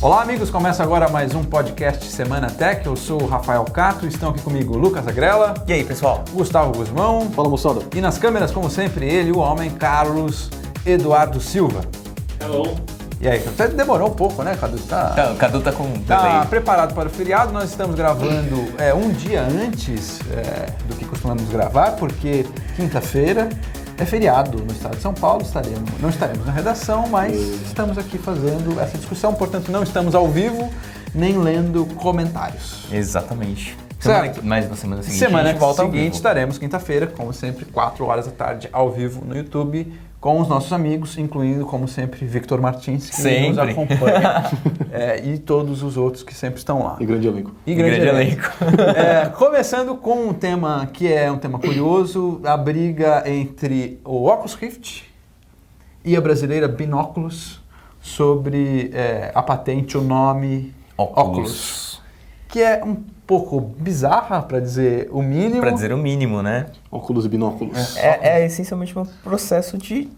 Olá amigos, começa agora mais um podcast Semana Tech. Eu sou o Rafael Cato, estão aqui comigo Lucas Agrela. E aí pessoal? Gustavo Guzmão. Fala moçada. E nas câmeras, como sempre, ele, o homem Carlos Eduardo Silva. Hello. E aí, até demorou um pouco, né, Cadu? O Cadu tá com Tá preparado para o feriado. Nós estamos gravando um dia antes do que costumamos gravar, porque quinta-feira é feriado no estado de São Paulo. Não estaremos na redação, mas estamos aqui fazendo essa discussão. Portanto, não estamos ao vivo, nem lendo comentários. Exatamente. Mas na semana seguinte semana a gente volta ao seguinte vivo. estaremos quinta-feira, como sempre, 4 horas da tarde, ao vivo no YouTube, com os nossos amigos, incluindo, como sempre, Victor Martins, que nos acompanha, e todos os outros que sempre estão lá. E grande elenco. E grande elenco. Começando com um tema que é um tema curioso, a briga entre o Oculus Rift e a brasileira Binoculus sobre a patente, o nome Oculus, que é um pouco bizarra, para dizer o mínimo. Para dizer o mínimo, né? Óculos e binóculos. É essencialmente um processo de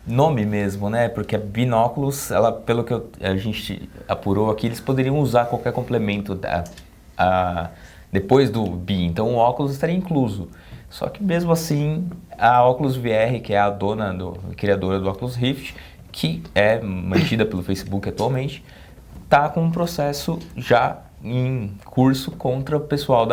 nome mesmo, né? Porque a Binoculus, ela, pelo que a gente apurou aqui, eles poderiam usar qualquer complemento depois do Bi. Então o óculos estaria incluso. Só que mesmo assim, a Oculus VR, que é a criadora do Oculus Rift, que é mantida pelo Facebook atualmente, está com um processo já em curso contra o pessoal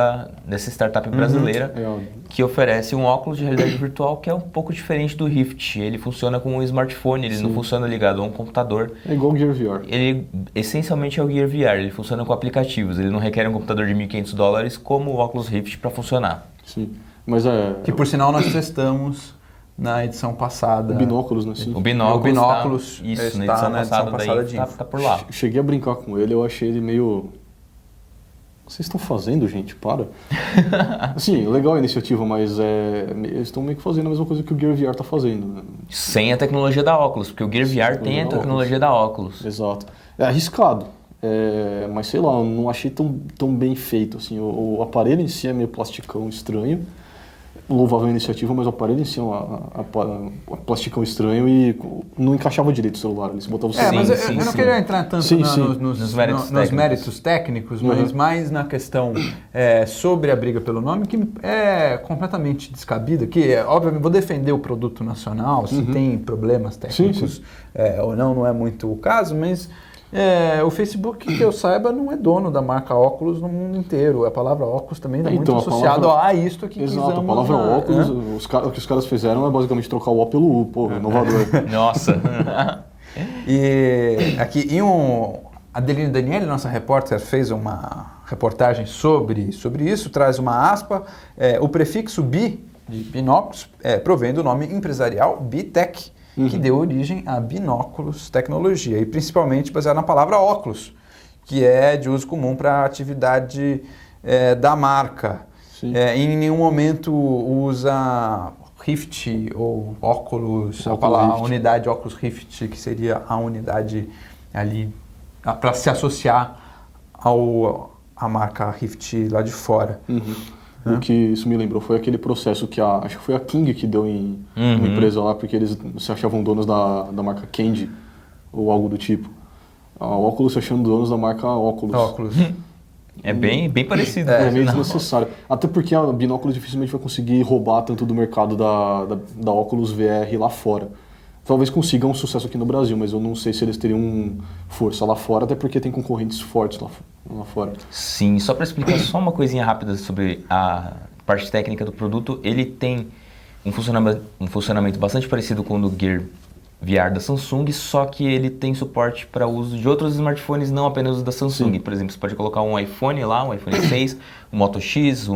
dessa startup brasileira que oferece um óculos de realidade virtual que é um pouco diferente do Rift. Ele funciona com um smartphone, ele não funciona ligado a um computador. É igual o Gear VR. Ele essencialmente é o Gear VR, ele funciona com aplicativos, ele não requer um computador de $1.500 como o Oculus Rift para funcionar. Sim, mas Que por sinal nós testamos na edição passada. O binóculos, né? Sim. O binóculos isso, na edição passada daí tá por lá. Cheguei a brincar com ele, eu achei ele meio... Vocês estão fazendo, gente? Para. Sim, legal a iniciativa, mas eles estão meio que fazendo a mesma coisa que o Gear VR está fazendo. Né? Sem a tecnologia da Oculus, porque o Gear VR tem a tecnologia da Oculus. Exato. É arriscado, mas sei lá, eu não achei tão bem feito. Assim, o aparelho em si é meio plasticão estranho. Louvável a iniciativa, mas o aparelho em si é um plasticão estranho e não encaixava direito o celular. Eles botavam eu não queria entrar tanto nos méritos técnicos, mas mais na questão sobre a briga pelo nome, que é completamente descabida, que obviamente vou defender o produto nacional, se tem problemas técnicos ou não é muito o caso, mas o Facebook, que eu saiba, não é dono da marca óculos no mundo inteiro. A palavra óculos também está muito associado a isto que exato, a palavra óculos, o que os caras fizeram é basicamente trocar o O pelo U, inovador. Nossa! E aqui, a Adeline Daniele, nossa repórter, fez uma reportagem sobre isso, traz uma aspa, o prefixo bi, de binóculos, provém do nome empresarial Bitech, que deu origem a Binoculus Tecnologia, e principalmente baseado na palavra óculos, que é de uso comum para a atividade da marca. Em nenhum momento usa Rift ou óculos, a unidade óculos Rift, que seria a unidade ali para se associar à marca Rift lá de fora. O que isso me lembrou foi aquele processo que acho que foi a King que deu em uma empresa lá, porque eles se achavam donos da marca Candy, ou algo do tipo. A Oculus se achando donos da marca Oculus. É bem parecido. É meio desnecessário. Até porque a Binoculus dificilmente vai conseguir roubar tanto do mercado da Oculus VR lá fora. Talvez consigam um sucesso aqui no Brasil, mas eu não sei se eles teriam força lá fora, até porque tem concorrentes fortes lá fora. Sim, só para explicar só uma coisinha rápida sobre a parte técnica do produto, ele tem um funcionamento bastante parecido com o do Gear VR da Samsung, só que ele tem suporte para uso de outros smartphones, não apenas os da Samsung. Por exemplo, você pode colocar um iPhone lá, um iPhone 6, um Moto X,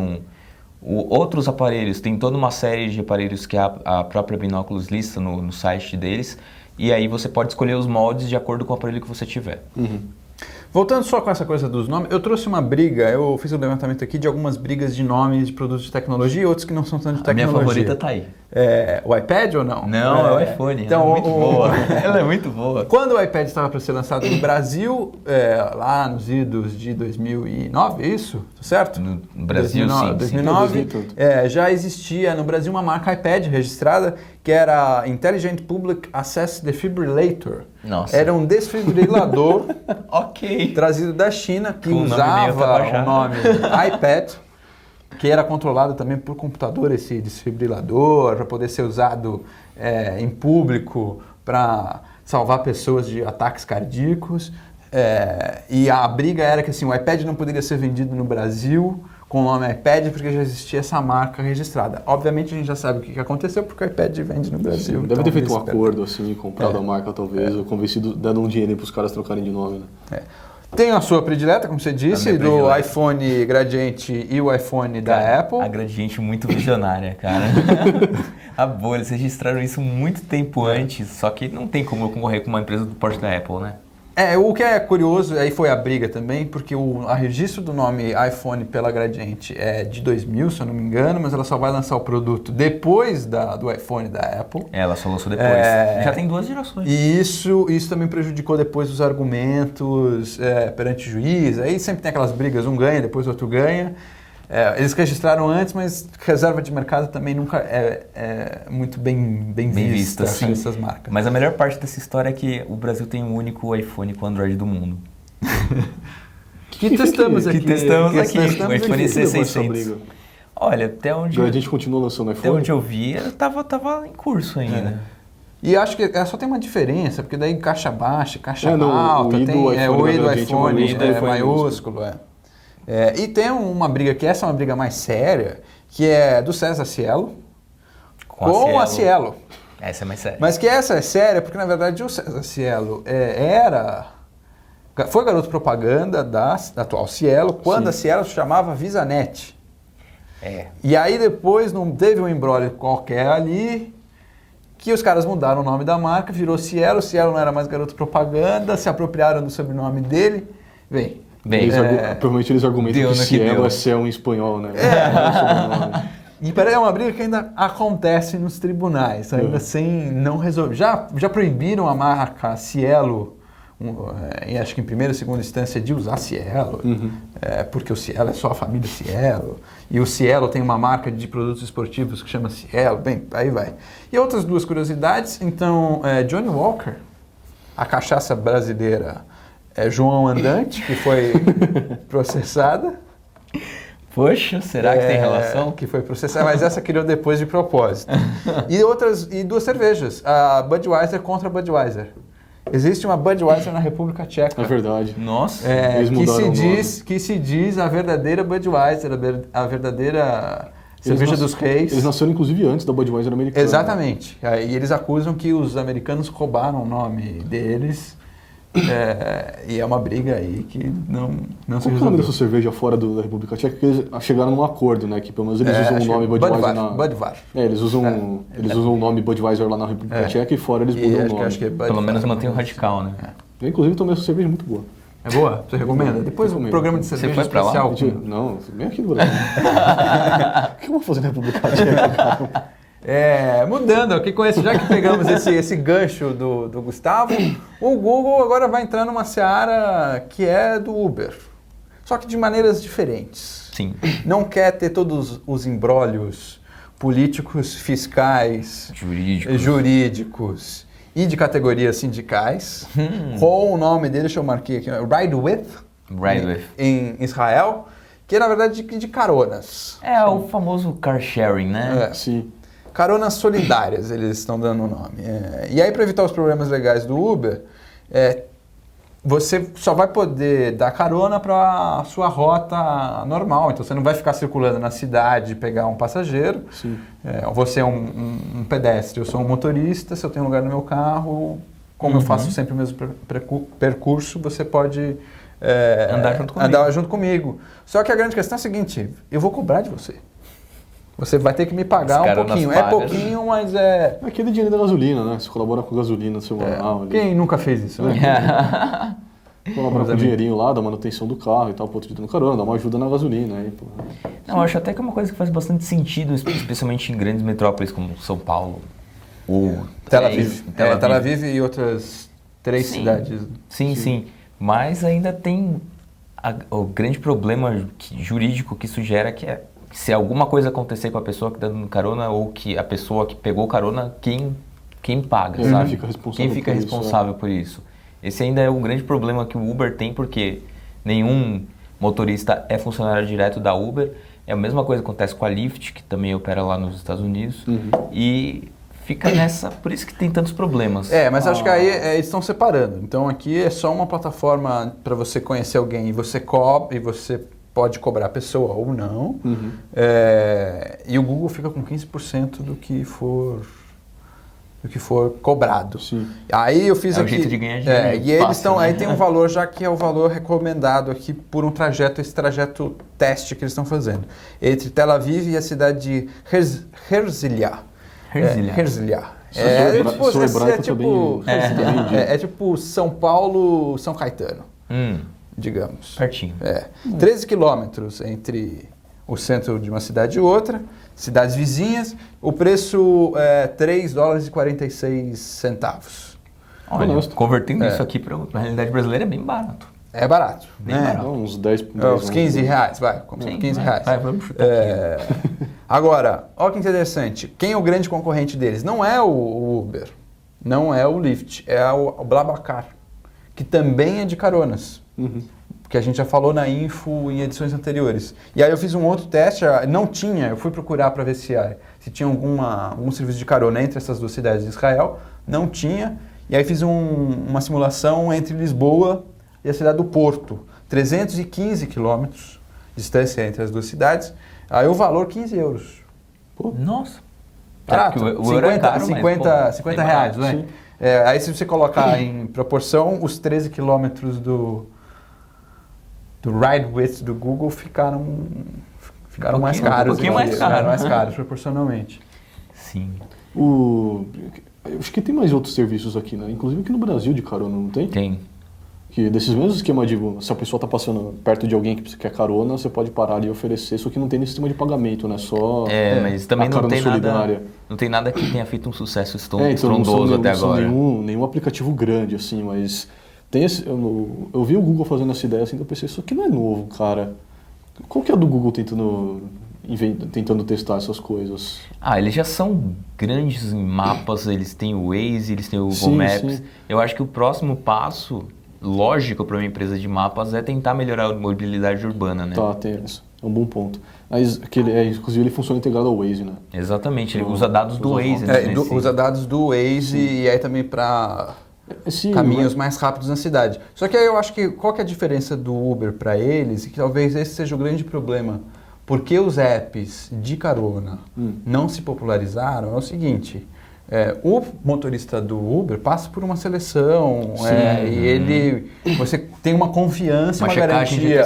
outros aparelhos, tem toda uma série de aparelhos que a própria Binoculus lista no site deles, e aí você pode escolher os moldes de acordo com o aparelho que você tiver. Voltando só com essa coisa dos nomes, eu trouxe uma briga, eu fiz um levantamento aqui de algumas brigas de nomes de produtos de tecnologia e outros que não são tanto de tecnologia. A minha favorita tá aí. O iPad ou não? Não, é o iPhone. Então, ela é muito boa. Ela é muito boa. Quando o iPad estava para ser lançado no Brasil, lá nos idos de 2009, é isso? Tá certo? No Brasil, 2009, sim. 2009, já existia no Brasil uma marca iPad registrada que era Intelligent Public Access Defibrillator. Nossa. Era um desfibrilador Ok. trazido da China que Com o nome meio usava o tabajara. nome iPad, que era controlado também por computador, esse desfibrilador, para poder ser usado em público para salvar pessoas de ataques cardíacos. E a briga era que assim, o iPad não poderia ser vendido no Brasil com o nome iPad porque já existia essa marca registrada. Obviamente a gente já sabe o que aconteceu porque o iPad vende no Brasil. Deve então ter feito um eles acordo, assim, comprado a marca talvez, ou convencido, dando um dinheiro para os caras trocarem de nome, né? Tem a sua predileta, como você disse, minha do predileta. iPhone Gradiente e o iPhone da Apple. A Gradiente muito visionária, cara. A boa, eles registraram isso muito tempo antes, só que não tem como eu concorrer com uma empresa do porte da Apple, né? O que é curioso, aí foi a briga também, porque a registro do nome iPhone pela Gradiente é de 2000, se eu não me engano, mas ela só vai lançar o produto depois do iPhone da Apple. Ela só lançou depois. Já tem 2 gerações. E isso também prejudicou depois os argumentos perante o juiz. Aí sempre tem aquelas brigas, um ganha, depois o outro ganha. Eles registraram antes, mas reserva de mercado também nunca é muito bem vista sim. essas marcas. Mas a melhor parte dessa história é que o Brasil tem o único iPhone com Android do mundo. Que testamos aqui. O iPhone Essa C600. briga. Olha, até onde, A gente continua lançando até iPhone. onde eu vi, tava em curso ainda. E acho que só tem uma diferença, porque daí caixa baixa, caixa não, alta, o I do tem iPhone o I do da gente é iPhone, maiúsculo, maiúsculo. E tem uma briga que essa é uma briga mais séria, que é do César Cielo com a Cielo. Essa é mais séria. Mas que essa é séria porque, na verdade, o César Cielo foi garoto propaganda da atual Cielo, quando Sim. a Cielo se chamava VisaNet. É. E aí depois não teve um imbróglio qualquer ali, que os caras mudaram o nome da marca, virou Cielo, Cielo não era mais garoto propaganda, se apropriaram do sobrenome dele. Bem, Provavelmente eles argumentam deu que no que Cielo deu. é céu em espanhol, né? e é uma briga que ainda acontece nos tribunais, ainda sem não resolver. Já proibiram a marca Cielo, acho que em primeira e segunda instância, de usar Cielo, porque o Cielo é só a família Cielo, e o Cielo tem uma marca de produtos esportivos que chama Cielo, bem, aí vai. E outras duas curiosidades, então, Johnny Walker, a cachaça brasileira João Andante, que foi processada. Poxa, será que tem relação? Que foi processada, mas essa criou depois de propósito. E duas cervejas, a Budweiser contra a Budweiser. Existe uma Budweiser na República Tcheca. É verdade. Nossa. Eles mudaram o nome. Que se diz a verdadeira Budweiser, a verdadeira cerveja dos reis. Eles nasceram, inclusive, antes da Budweiser americana. Exatamente. E eles acusam que os americanos roubaram o nome deles. E é uma briga aí que não se Qual que é o nome resolveu. dessa cerveja fora da República Tcheca? Que eles chegaram num acordo, né? Que pelo menos eles usam o nome Budweiser na... Budweiser. Eles usam o nome Budweiser lá na República Tcheca e fora eles mudam o nome. Acho que é Pelo menos mantém o radical, né? Eu, inclusive, tomei essa cerveja muito boa. É boa? Você recomenda? Depois um Recomendo. programa de Você cerveja foi pra lá? especial. Não, vem aqui no Brasil. O que eu vou fazer na República Tcheca, cara? Mudando aqui com esse, já que pegamos esse gancho do Gustavo, o Google agora vai entrar numa seara que é do Uber. Só que de maneiras diferentes. Sim. Não quer ter todos os imbrólios políticos, fiscais, jurídicos e de categorias sindicais, com o nome dele, deixa eu marcar aqui, Ride em Israel, que é na verdade de caronas. É o famoso car sharing, né? Sim. Caronas solidárias, eles estão dando o nome. E aí, para evitar os problemas legais do Uber, você só vai poder dar carona para a sua rota normal. Então, você não vai ficar circulando na cidade e pegar um passageiro. Sim. Você é um pedestre, eu sou um motorista, se eu tenho lugar no meu carro, como eu faço sempre o mesmo percurso, você pode andar junto comigo. Só que a grande questão é a seguinte, eu vou cobrar de você. Você vai ter que me pagar um pouquinho. É pouquinho, mas é... Aquele dinheiro da gasolina, né? Você colabora com gasolina no seu jornal. Quem nunca fez isso, né? Colaborar com o dinheirinho lá, da manutenção do carro e tal, pro outro dia dando carona, dá uma ajuda na gasolina. Aí, pô. Não, eu acho até que é uma coisa que faz bastante sentido, especialmente em grandes metrópoles como São Paulo ou Tel Aviv. Tel Aviv e outras 3 cidades. Sim. Mas ainda tem o grande problema jurídico que isso gera, que é se alguma coisa acontecer com a pessoa que está dando carona ou que a pessoa que pegou carona, quem paga, sabe? Quem fica responsável por isso. Esse ainda é um grande problema que o Uber tem, porque nenhum motorista é funcionário direto da Uber. É a mesma coisa que acontece com a Lyft, que também opera lá nos Estados Unidos. E fica nessa, por isso que tem tantos problemas. Mas acho que aí eles estão separando. Então aqui é só uma plataforma para você conhecer alguém e você pode cobrar a pessoa ou não. E o Google fica com 15% do que for cobrado. Sim. Aí eu fiz o aqui. jeito de ganhar dinheiro. E eles estão. Aí tem um valor já que é o valor recomendado aqui por um trajeto, esse trajeto teste que eles estão fazendo. Entre Tel Aviv e a cidade de Herzliya. Herzliya. É tipo São Paulo, São Caetano, digamos. Pertinho. 13 quilômetros entre o centro de uma cidade e outra, cidades vizinhas, o preço é $3,46. Olha, convertendo isso aqui para a realidade brasileira é bem barato. É barato, bem né? barato. Uns 10, uns 15 reais, vai, Sim, 15 reais. Vai, vamos chutar aqui. Agora, olha que interessante, quem é o grande concorrente deles? Não é o Uber, não é o Lyft, é o BlaBlaCar, que também é de caronas. Que a gente já falou na info em edições anteriores. E aí eu fiz um outro teste, não tinha, eu fui procurar para ver se tinha algum serviço de carona entre essas 2 cidades de Israel, não tinha, e aí fiz uma simulação entre Lisboa e a cidade do Porto, 315 quilômetros de distância entre as 2 cidades, aí o valor €15. Pô, nossa! Barato, o euro é caro, 50 reais, não é? Aí se você colocar em proporção, os 13 quilômetros do ride width do Google ficaram mais caros. Um pouquinho mais caros, proporcionalmente. Sim. Eu acho que tem mais outros serviços aqui, né? Inclusive aqui no Brasil de carona, não tem? Tem. Que desses mesmos esquemas de se a pessoa está passando perto de alguém que quer carona, você pode parar ali e oferecer, só que não tem nem sistema de pagamento, né? Só mas também não tem nada que tenha feito um sucesso estrondoso até agora. Nenhum aplicativo grande, assim, mas tem eu vi o Google fazendo essa ideia assim, eu pensei, isso aqui não é novo, cara. Qual que é do Google tentando testar essas coisas? Eles já são grandes em mapas, eles têm o Waze, eles têm o Google Maps. Sim. Eu acho que o próximo passo lógico para uma empresa de mapas é tentar melhorar a mobilidade urbana, né? Tem isso. É um bom ponto. Mas inclusive ele funciona integrado ao Waze, né? Exatamente, ele usa dados do Waze. Usa dados do Waze e aí também para caminhos mais rápidos na cidade. Só que aí eu acho que qual que é a diferença do Uber para eles, e que talvez esse seja o grande problema, porque os apps de carona não se popularizaram, é o seguinte... o motorista do Uber passa por uma seleção e você tem uma confiança, uma garantia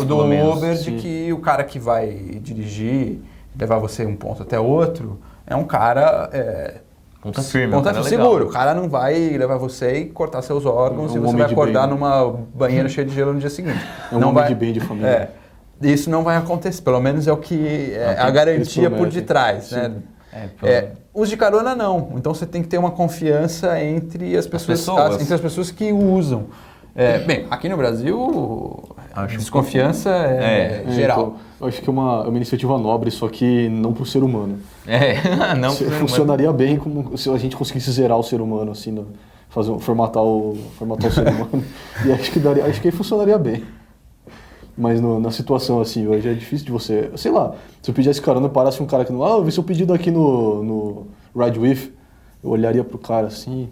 do Uber de que o cara que vai dirigir, levar você um ponto até outro, é um cara ponta firme, seguro. O cara não vai levar você e cortar seus órgãos e você vai acordar numa banheira cheia de gelo no dia seguinte. É um homem de bem de família. Isso não vai acontecer, pelo menos é o que a garantia por detrás, né? Os de carona não, então você tem que ter uma confiança entre as pessoas que o usam. Bem, aqui no Brasil a desconfiança é geral. Então, eu acho que é uma iniciativa nobre, só que não para o ser humano. Funcionaria bem como se a gente conseguisse zerar o ser humano, assim, formatar o ser humano. E acho que funcionaria bem. Mas na situação assim, hoje é difícil de você... Sei lá, se eu pedisse carona, parasse um cara que não... eu vi seu pedido aqui no Ride With, eu olharia pro cara assim...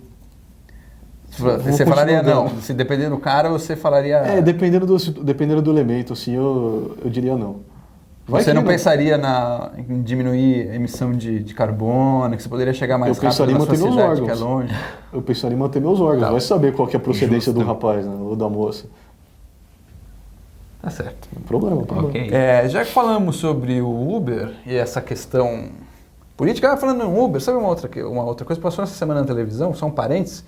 Você falaria não. Se dependendo do cara, você falaria... Dependendo do elemento, assim, eu diria não. Você não pensaria em diminuir a emissão de carbono, que você poderia chegar mais rápido na sua cidade, que é longe? Eu pensaria em manter meus órgãos. Vai saber qual que é a procedência do rapaz, né, ou da moça. Tá certo. Problema. Okay. Já que falamos sobre o Uber e essa questão política, falando em Uber, sabe uma outra coisa que passou essa semana na televisão, só um parênteses,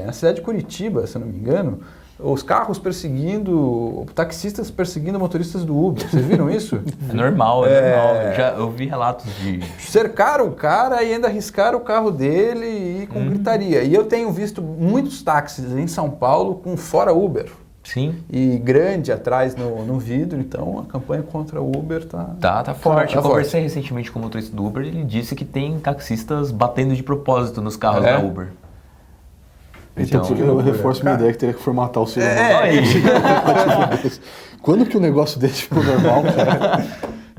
na cidade de Curitiba, se eu não me engano, os carros perseguindo, taxistas perseguindo motoristas do Uber. Vocês viram isso? É normal, é normal. Eu vi relatos de... Cercaram o cara e ainda arriscaram o carro dele e com gritaria. E eu tenho visto muitos táxis em São Paulo com fora Uber. Sim. E grande atrás no vidro, então a campanha contra o Uber tá forte. Eu forte. conversei recentemente com o motorista do Uber e ele disse que tem taxistas batendo de propósito nos carros da Uber. Então, eu reforço minha ideia que teria que formatar o celular. Quando que o negócio desse ficou normal, cara?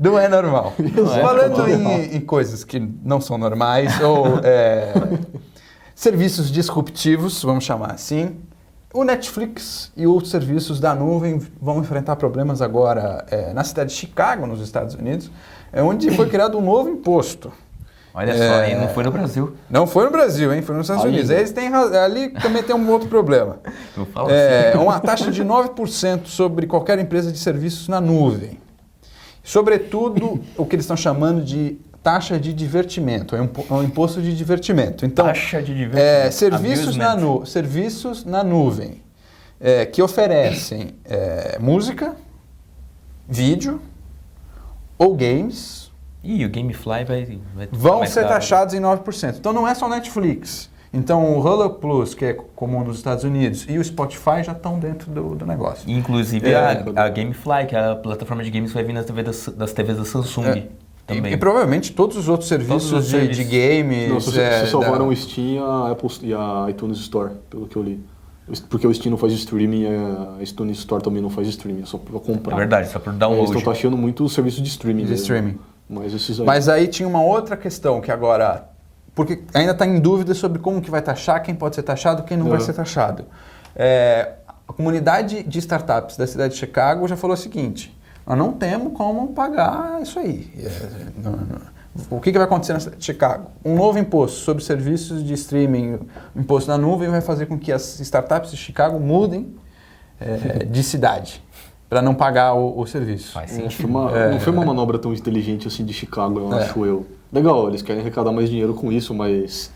Não é normal. Falando em coisas que não são normais, ou serviços disruptivos, vamos chamar assim, o Netflix e outros serviços da nuvem vão enfrentar problemas agora na cidade de Chicago, nos Estados Unidos, onde foi criado um novo imposto. Olha só, e não foi no Brasil. Não foi no Brasil, hein? Foi nos Estados Unidos. Eles têm, ali também tem um outro problema. Não fala assim. Uma taxa de 9% sobre qualquer empresa de serviços na nuvem. Sobretudo, o que eles estão chamando de taxa de divertimento, é um imposto de divertimento. Então, taxa de divertimento. Serviços na nuvem que oferecem música, vídeo ou games. E o Gamefly vai vão ser taxados em 9%. Então não é só o Netflix. Então o Hulu Plus, que é comum nos Estados Unidos, e o Spotify já estão dentro do negócio. Inclusive a Gamefly, que é a plataforma de games que vai vir das TVs da Samsung. Também. E provavelmente todos os outros serviços de games... Não, se salvaram o Steam e a iTunes Store, pelo que eu li. Porque o Steam não faz streaming, a iTunes Store também não faz streaming, é só para comprar. É verdade, só para download. Eles estão taxando muito o serviço de streaming. Mas aí tinha uma outra questão que agora... Porque ainda está em dúvida sobre como que vai taxar, quem pode ser taxado, quem não vai ser taxado. A comunidade de startups da cidade de Chicago já falou o seguinte: nós não temos como pagar isso aí. O que vai acontecer na cidade de Chicago? Um novo imposto sobre serviços de streaming, imposto na nuvem, vai fazer com que as startups de Chicago mudem de cidade, para não pagar o serviço. Não foi uma manobra tão inteligente assim de Chicago, acho eu. Legal, eles querem arrecadar mais dinheiro com isso, mas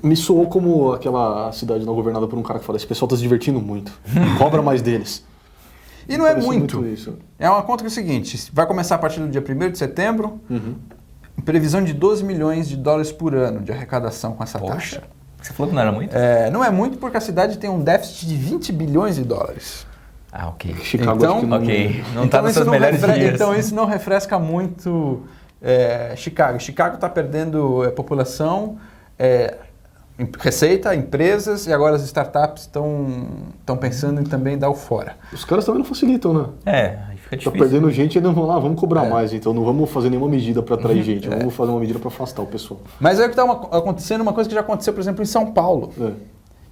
me soou como aquela cidade não governada por um cara que fala: esse pessoal está se divertindo muito, cobra mais deles. E não é muito. É uma conta que é o seguinte: vai começar a partir do dia 1º de setembro, previsão de 12 milhões de dólares por ano de arrecadação com essa taxa. Você falou que não era muito? Não é muito porque a cidade tem um déficit de 20 bilhões de dólares. Ah, ok. Chicago não está nas suas melhores dias. Então isso não refresca muito Chicago. Chicago está perdendo população, receita, empresas, e agora as startups estão pensando em também dar o fora. Os caras também não facilitam, né? Aí fica difícil. Tá perdendo gente e ainda vão lá, vamos cobrar mais, então não vamos fazer nenhuma medida para atrair gente, vamos fazer uma medida para afastar o pessoal. Mas é que está acontecendo uma coisa que já aconteceu, por exemplo, em São Paulo.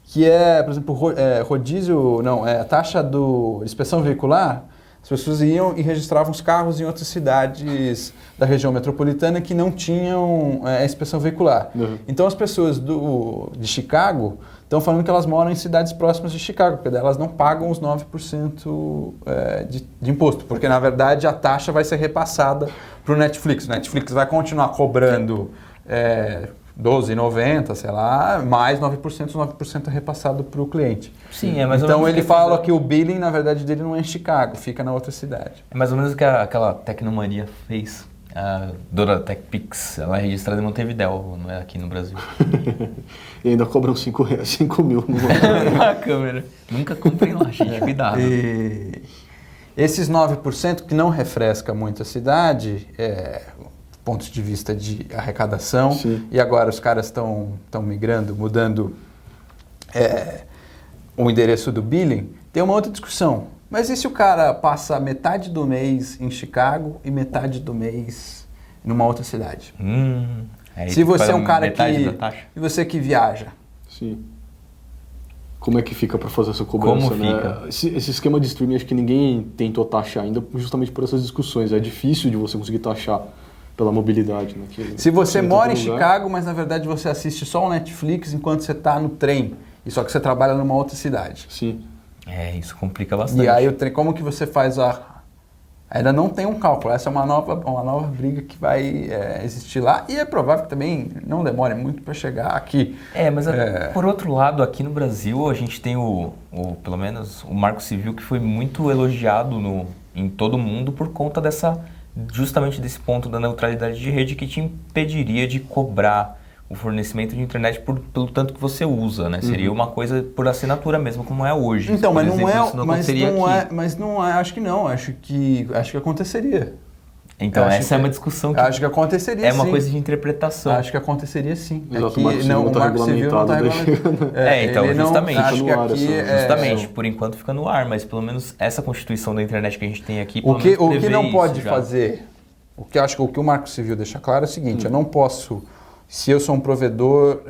Que é, por exemplo, rodízio, a taxa de inspeção veicular. As pessoas iam e registravam os carros em outras cidades da região metropolitana que não tinham inspeção veicular. Então as pessoas de Chicago estão falando que elas moram em cidades próximas de Chicago, porque elas não pagam os 9% de imposto, porque na verdade a taxa vai ser repassada para o Netflix. O Netflix vai continuar cobrando R$12,90, sei lá, mais 9%, os 9% é repassado para o cliente. Sim, é mais ou então menos. Ele fala que o billing, na verdade, dele não é em Chicago, fica na outra cidade. É mais ou menos o que aquela Tecnomania fez. A dona TechPix, ela é registrada em Montevidéu, não é aqui no Brasil. E ainda cobram 5 mil na câmera. Nunca comprem lá, gente, cuidado. E esses 9% que não refresca muito a cidade, pontos de vista de arrecadação. Sim. E agora os caras estão migrando, mudando o endereço do billing. Tem uma outra discussão. Mas e se o cara passa metade do mês em Chicago e metade do mês numa outra cidade? Se você é um cara e você que viaja. Sim. Como é que fica para fazer essa cobrança? Como fica? Esse esquema de streaming, acho que ninguém tentou taxar ainda, justamente por essas discussões. É difícil de você conseguir taxar pela mobilidade. Né? Se você mora em Chicago, mas na verdade você assiste só o Netflix enquanto você está no trem, e só que você trabalha numa outra cidade. Sim. Isso complica bastante. E aí o trem, como que você faz a Ainda não tem um cálculo, essa é uma nova briga que vai existir lá e é provável que também não demore muito para chegar aqui. Mas por outro lado, aqui no Brasil a gente tem pelo menos o Marco Civil que foi muito elogiado em todo o mundo por conta justamente desse ponto da neutralidade de rede que te impediria de cobrar o fornecimento de internet pelo tanto que você usa, né? Seria uma coisa por assinatura mesmo, como é hoje. Então, por mas exemplo, não é, isso não aconteceria aqui. mas não é, acho que não, acho que aconteceria. Então, essa é uma discussão que acho que aconteceria, é uma sim. coisa de interpretação. Acho que aconteceria, sim. Exato, O Marco Civil não está regulamentado. Então, justamente. Acho que aqui justamente, por enquanto fica no ar, mas pelo menos essa constituição da internet que a gente tem aqui, o que não pode já. fazer, o que o Marco Civil deixa claro é o seguinte, eu não posso, se eu sou um provedor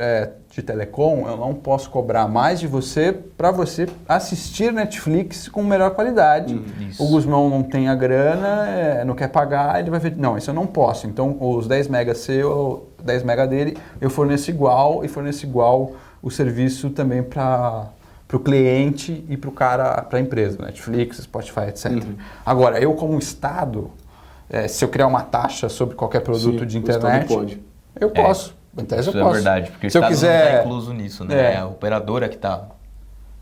de telecom, eu não posso cobrar mais de você para você assistir Netflix com melhor qualidade. O Guzmão não tem a grana, não quer pagar, ele vai ver, não, isso eu não posso. Então, os 10 mega seu, 10 mega dele, eu forneço igual e forneço igual o serviço também para o cliente e para a empresa, Netflix, Spotify, etc. Agora, eu como Estado, se eu criar uma taxa sobre qualquer produto de internet, pode. Eu posso. Em tese Isso eu posso. É verdade, porque se o eu Estado quiser, não está incluso nisso, né? É a operadora que está.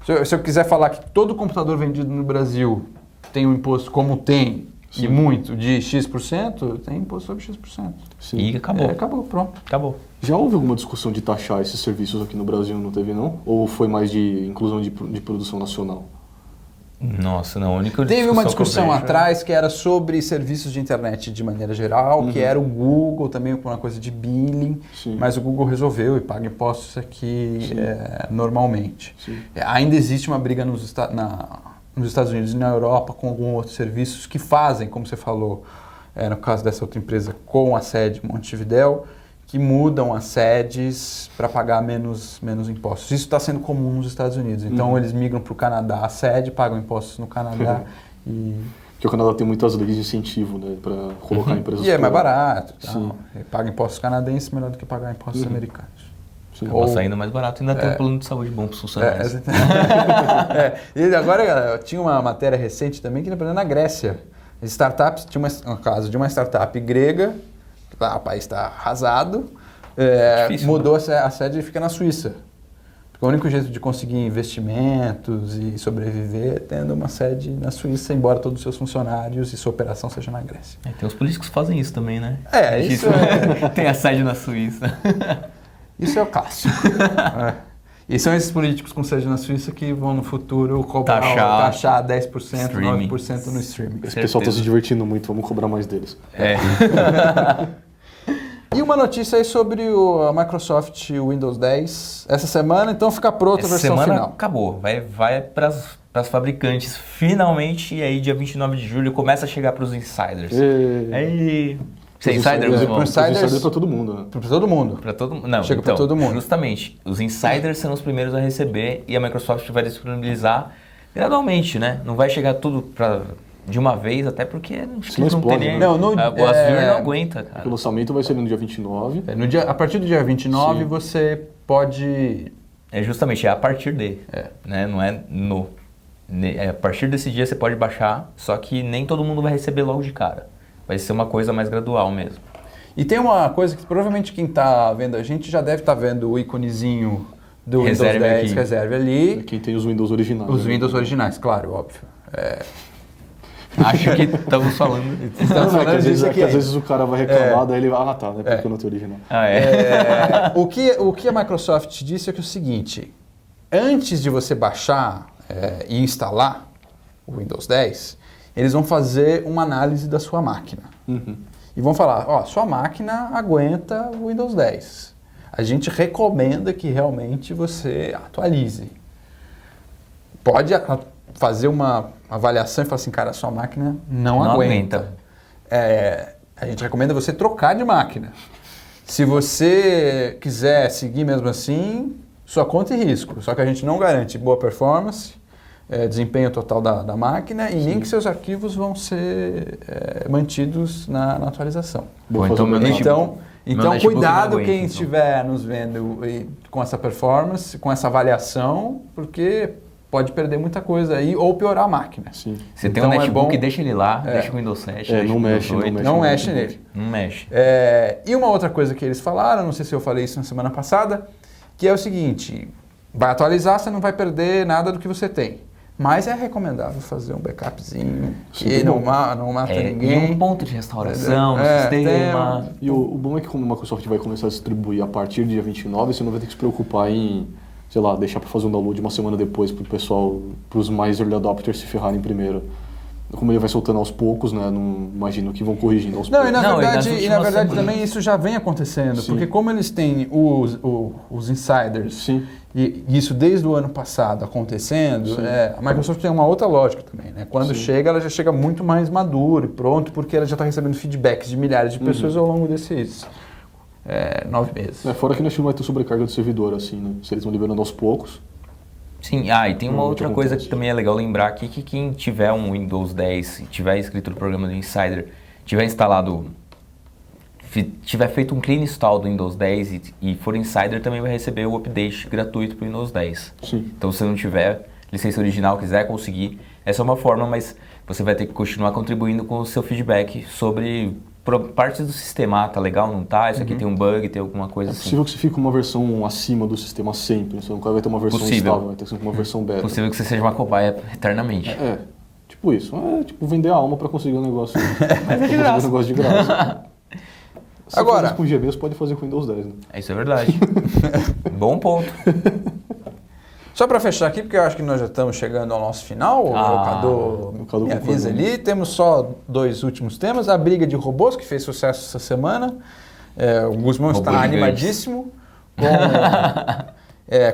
Se eu quiser falar que todo computador vendido no Brasil tem um imposto como tem, e muito, de X%, tem imposto sobre X%. Sim. E acabou. Acabou, pronto. Acabou. Já houve alguma discussão de taxar esses serviços aqui no Brasil, não teve não? Ou foi mais de inclusão de produção nacional? Nossa, não, a única Teve uma discussão que eu vejo atrás que era sobre serviços de internet de maneira geral, que era o Google também com uma coisa de billing, mas o Google resolveu e paga impostos aqui normalmente. Ainda existe uma briga nos Estados Unidos e na Europa com alguns outros serviços que fazem, como você falou, no caso dessa outra empresa com a sede em Montevidéu, que mudam as sedes para pagar menos impostos. Isso está sendo comum nos Estados Unidos. Então, eles migram para o Canadá a sede, pagam impostos no Canadá e... Porque o Canadá tem muitas leis de incentivo, né, para colocar empresas... E é mais barato. Paga impostos canadenses melhor do que pagar impostos americanos. Acaba saindo mais barato e ainda tem um plano de saúde bom para os funcionários. E agora, galera, tinha uma matéria recente também que, na Grécia, as startups, tinha um caso de uma startup grega, o país está arrasado, mudou a sede e fica na Suíça. Porque o único jeito de conseguir investimentos e sobreviver é tendo uma sede na Suíça, embora todos os seus funcionários e sua operação seja na Grécia. Tem os políticos que fazem isso também, né? Isso tem a sede na Suíça. Isso é o clássico. E são esses políticos com sede na Suíça que vão no futuro taxar 10%, streaming. 9% no streaming. Esse pessoal está se divertindo muito, vamos cobrar mais deles. E uma notícia aí sobre a Microsoft Windows 10 essa semana, então fica pronta a versão final. Acabou, vai para as fabricantes finalmente, e aí dia 29 de julho começa a chegar para os insiders. Insider para todo mundo, né? Para todo mundo. Não, chega para todo mundo. Justamente, os insiders serão os primeiros a receber e a Microsoft vai disponibilizar gradualmente, né? Não vai chegar tudo de uma vez, até porque não teria... O Azure não aguenta, cara. O lançamento vai ser no dia 29. A partir do dia 29 você pode... Justamente, é a partir de. Né? Não é no... a partir desse dia você pode baixar, só que nem todo mundo vai receber logo de cara. Vai ser uma coisa mais gradual mesmo. E tem uma coisa que provavelmente quem está vendo a gente já deve estar vendo o íconezinho do Windows 10, reserve ali. Quem tem os Windows originais. Os Windows originais, claro, óbvio. Acho que estamos falando... às vezes o cara vai reclamar, daí ele vai, né? Porque eu não tenho original. O que a Microsoft disse é que é o seguinte, antes de você baixar e instalar o Windows 10, eles vão fazer uma análise da sua máquina. E vão falar, sua máquina aguenta o Windows 10. A gente recomenda que realmente você atualize. Pode fazer uma avaliação e falar assim, cara, a sua máquina não aguenta. A gente recomenda você trocar de máquina. Se você quiser seguir mesmo assim, sua conta e risco. Só que a gente não garante boa performance, desempenho total da máquina e nem que seus arquivos vão ser mantidos na atualização. Então cuidado quem estiver nos vendo com essa performance, com essa avaliação, porque pode perder muita coisa aí ou piorar a máquina. Sim. Você tem um Então, netbook, é bom- deixa ele lá, deixa o Windows 7, deixa não o Windows mexe, 8. Não mexe nele. Não mexe. E uma outra coisa que eles falaram, não sei se eu falei isso na semana passada, que é o seguinte, vai atualizar, você não vai perder nada do que você tem. Mas é recomendável fazer um backupzinho, que Sim, não, bom. não mata E ninguém. um ponto de restauração no É, sistema. E o bom é que como a Microsoft vai começar a distribuir a partir do dia 29, você não vai ter que se preocupar em, sei lá, deixar para fazer um download uma semana depois para o pessoal, para os mais early adopters se ferrarem primeiro. Como ele vai soltando aos poucos, né? Não imagino que vão corrigindo aos Não, poucos. e na Não, e nas verdade, últimas semanas. também isso já vem acontecendo, Sim. porque como eles têm os insiders, Sim. e isso desde o ano passado acontecendo, Sim. a Microsoft tem uma outra lógica também, né? Quando Sim. chega, ela já chega muito mais madura e pronto, porque ela já está recebendo feedbacks de milhares de pessoas ao longo desses 9 meses. Fora que não vai ter sobrecarga do servidor, assim, né? Se eles vão liberando aos poucos. Sim, e tem uma Normalmente outra coisa acontece. que também é legal lembrar aqui, que quem tiver um Windows 10, e tiver inscrito no programa do Insider, tiver instalado, tiver feito um clean install do Windows 10 e for Insider, também vai receber o update gratuito para o Windows 10. Sim. Então, se você não tiver licença original, quiser conseguir, essa é uma forma, mas você vai ter que continuar contribuindo com o seu feedback sobre partes do sistema. Tá legal, não tá? Isso aqui tem um bug, tem alguma coisa É assim. possível que você fique uma versão acima do sistema sempre. Você nunca vai ter uma versão Possível. estável, vai ter sempre uma versão beta. É possível que você seja uma cobaia eternamente. Tipo isso. É tipo vender a alma pra conseguir um negócio. Mas é de pra conseguir graça. um negócio de graça. Se Agora- faz isso com GB, você pode fazer com Windows 10, né? Isso é verdade. Bom ponto. Só para fechar aqui, porque eu acho que nós já estamos chegando ao nosso final, o Cadu o me Cadu avisa concordou. ali, temos só 2 últimos temas, a briga de robôs, que fez sucesso essa semana, o Guzmão Robôs está gigantes. animadíssimo,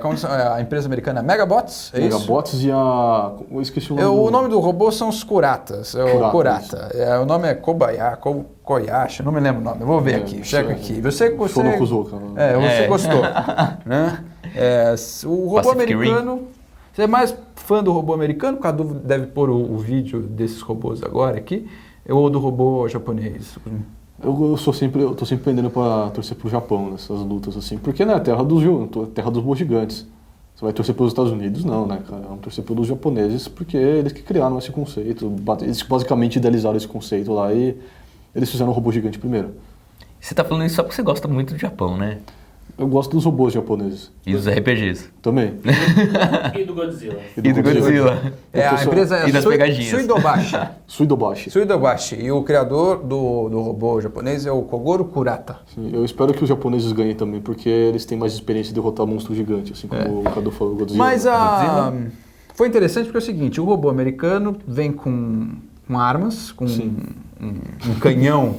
com a empresa americana Megabots, é isso? Megabots e a... Eu esqueci o nome. O nome do robô são os Curatas, o Kurata, Kurata. O nome é Kobayashi, não me lembro o nome, eu vou ver aqui, checo aqui. Você Shonokuzoka. você gostou, né? O robô Pacific americano, você é mais fã do robô americano? O Cadu deve pôr o vídeo desses robôs agora aqui, ou do robô japonês? Eu tô sempre pendendo pra torcer pro Japão nessas lutas, assim. Porque, né, terra dos robôs gigantes. Você vai torcer pelos Estados Unidos? Não, né, cara? Vamos torcer pelos japoneses, porque eles que criaram esse conceito. Eles basicamente idealizaram esse conceito lá e eles fizeram o robô gigante primeiro. Você tá falando isso só porque você gosta muito do Japão, né? Eu gosto dos robôs japoneses. E dos RPGs. Também. E do Godzilla. E do Godzilla. A empresa é E das pegadinhas. Suidobashi. Suidobashi. E o criador do robô japonês é o Kogoro Kurata. Sim, eu espero que os japoneses ganhem também, porque eles têm mais experiência em derrotar monstros gigantes, assim como o Cadu falou, o Godzilla. Mas foi interessante porque é o seguinte, o robô americano vem com armas, com um canhão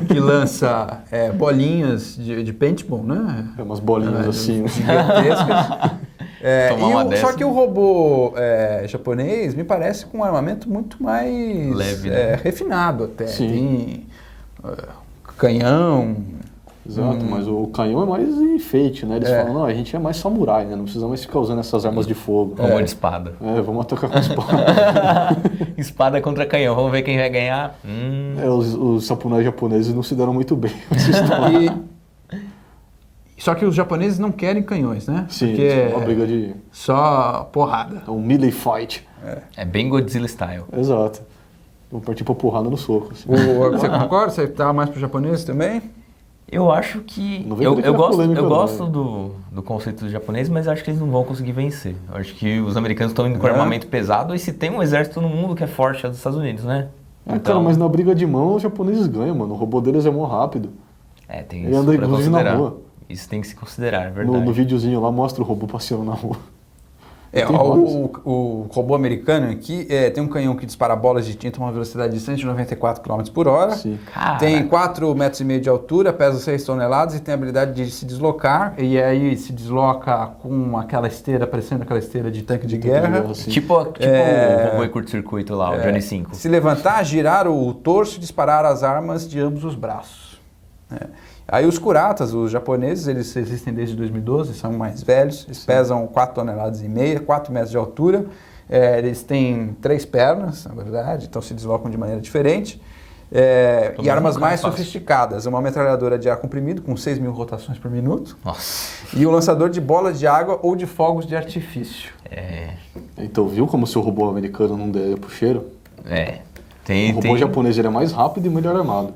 que lança bolinhas de paintball, né? Umas bolinhas assim. Gigantescas. Tomar uma dessa. Só que o robô japonês me parece com um armamento muito mais leve, né? refinado até. Sim. Tem canhão. Exato, mas o canhão é mais enfeite, né? Eles falam, não, a gente é mais samurai, né? Não precisa mais ficar usando essas armas de fogo. Robô de espada. Vamos atacar com espada. Espada contra canhão. Vamos ver quem vai ganhar. Os samurais japoneses não se deram muito bem com essa história. Só que os japoneses não querem canhões, né? Sim, porque é uma briga de... só porrada. É um melee fight. É bem Godzilla style. Exato. Vão partir pra porrada no soco. Assim. Você concorda? Você tá mais pro japonês também? Eu acho que... Não vem Eu criar polêmica, não, gosto do conceito do japonês, mas acho que eles não vão conseguir vencer. Eu acho que os americanos estão indo com armamento pesado e se tem um exército no mundo que é forte é dos Estados Unidos, né? Cara, mas na briga de mão os japoneses ganham, mano. O robô deles é mó rápido. Tem Ele isso anda pra inclusive na considerar. rua. Isso tem que se considerar, é verdade. No videozinho lá mostra o robô passeando na rua. O robô americano aqui tem um canhão que dispara bolas de tinta a uma velocidade de 194 km por hora. Sim. Caraca. Tem 4,5 metros de altura, pesa 6 toneladas e tem a habilidade de se deslocar. E aí se desloca com aquela esteira, parecendo aquela esteira de tanque de guerra. assim. Tipo o robô em curto-circuito lá, o Johnny 5. Se levantar, girar o torso e disparar as armas de ambos os braços. Aí os Kuratas, os japoneses, eles existem desde 2012, são mais velhos, eles pesam 4,5 toneladas, 4 metros de altura, eles têm 3 pernas, na verdade, então se deslocam de maneira diferente. E armas nunca mais é fácil. sofisticadas. Uma metralhadora de ar comprimido com 6.000 rotações por minuto. Nossa. E um lançador de bolas de água ou de fogos de artifício. Então, viu como se o robô americano não der pro cheiro? Tem, O robô japonês ele é mais rápido e melhor armado.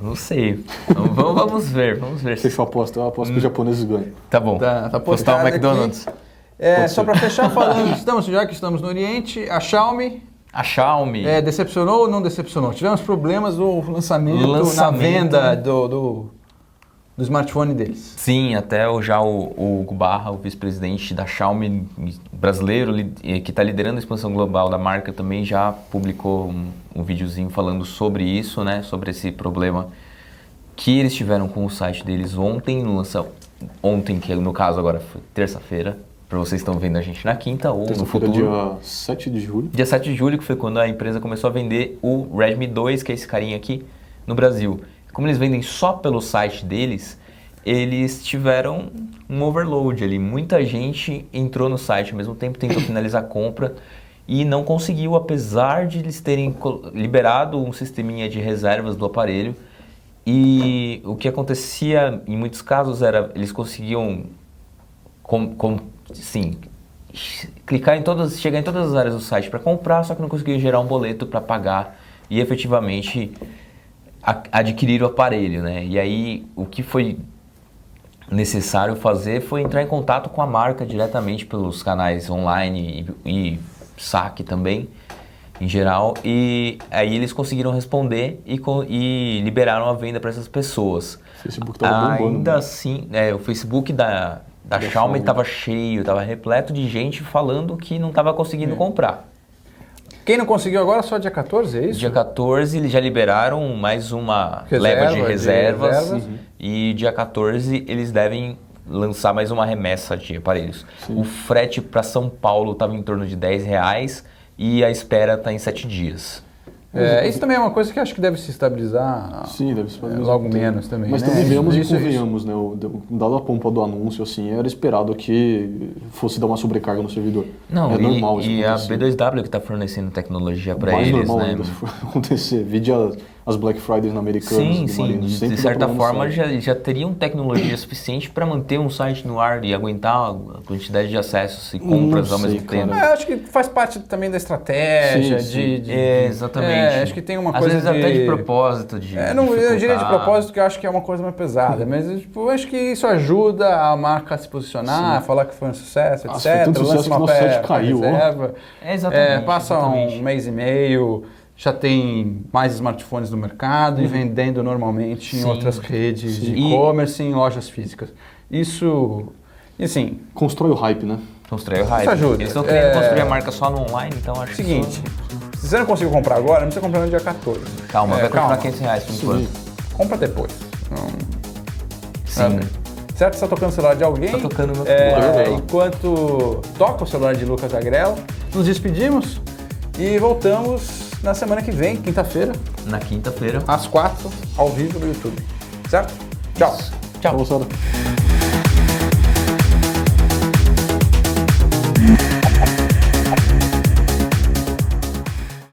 Não sei. Vamos ver. Fechou a aposta, eu aposto que os japoneses ganham. Tá bom. Tá Postar postado o McDonald's. aqui. Só para fechar falando, já que estamos no Oriente, a Xiaomi A Xiaomi. decepcionou ou não decepcionou? Tivemos problemas no lançamento. Na venda do smartphone deles. Sim, até o Hugo Barra, o vice-presidente da Xiaomi brasileiro, que está liderando a expansão global da marca, também já publicou um videozinho falando sobre isso, né? Sobre esse problema que eles tiveram com o site deles ontem, que no caso agora foi terça-feira, para vocês que estão vendo a gente na quinta ou no futuro. Dia 7 de julho. Dia 7 de julho, que foi quando a empresa começou a vender o Redmi 2, que é esse carinha aqui, no Brasil. Como eles vendem só pelo site deles, eles tiveram um overload ali. Muita gente entrou no site ao mesmo tempo, tentou finalizar a compra e não conseguiu, apesar de eles terem liberado um sisteminha de reservas do aparelho. E o que acontecia em muitos casos era, eles conseguiam chegar em todas as áreas do site para comprar, só que não conseguiam gerar um boleto para pagar e efetivamente adquirir o aparelho, né? E aí o que foi necessário fazer foi entrar em contato com a marca diretamente pelos canais online e saque também, em geral, e aí eles conseguiram responder e liberaram a venda para essas pessoas. O Facebook tava bombando. Ainda assim, o Facebook da Xiaomi estava cheio, estava repleto de gente falando que não estava conseguindo comprar. Quem não conseguiu agora só dia 14, é isso? Dia 14 eles já liberaram mais uma leva de reservas e dia 14 eles devem lançar mais uma remessa de aparelhos. Sim. O frete para São Paulo estava em torno de R$10 e a espera está em 7 dias. Isso também é uma coisa que acho que deve se estabilizar. Sim, deve se estabilizar logo menos também. Mas né? também vemos e convenhamos, né? Dado a pompa do anúncio, assim, era esperado que fosse dar uma sobrecarga no servidor. Não, normal isso e a acontecer. B2W que está fornecendo tecnologia para Mais eles, normal né? ainda se for acontecer. Vide as Black Fridays na Americanas. Sim, de certa forma já teriam tecnologia suficiente para manter um site no ar e aguentar a quantidade de acessos e compras ao mesmo tempo. Acho que faz parte também da estratégia. Exatamente. Acho que tem uma às coisa vezes até de propósito. Eu diria de propósito que eu acho que é uma coisa mais pesada, mas eu acho que isso ajuda a marca a se posicionar, a falar que foi um sucesso, etc. Foi tanto sucesso que nosso site caiu. Exatamente. Passa um mês e meio, já tem mais smartphones no mercado e vendendo normalmente em outras redes de e-commerce, em lojas físicas. Isso, assim... Constrói o hype, né? Constrói o hype. Isso ajuda. Eles estão querendo construir a marca só no online, então acho que... Seguinte, se você não conseguiu comprar agora, não precisa comprar no dia 14. Calma, vai continuar R$500 por enquanto. Compra depois. Sim. Certo? Você está tocando o celular de alguém? Está tocando o meu celular. Enquanto toca o celular de Lucas Agrello, nos despedimos e voltamos na semana que vem, quinta-feira. Na quinta-feira. Às 4, ao vivo no YouTube. Certo? Tchau. Tchau, moçada.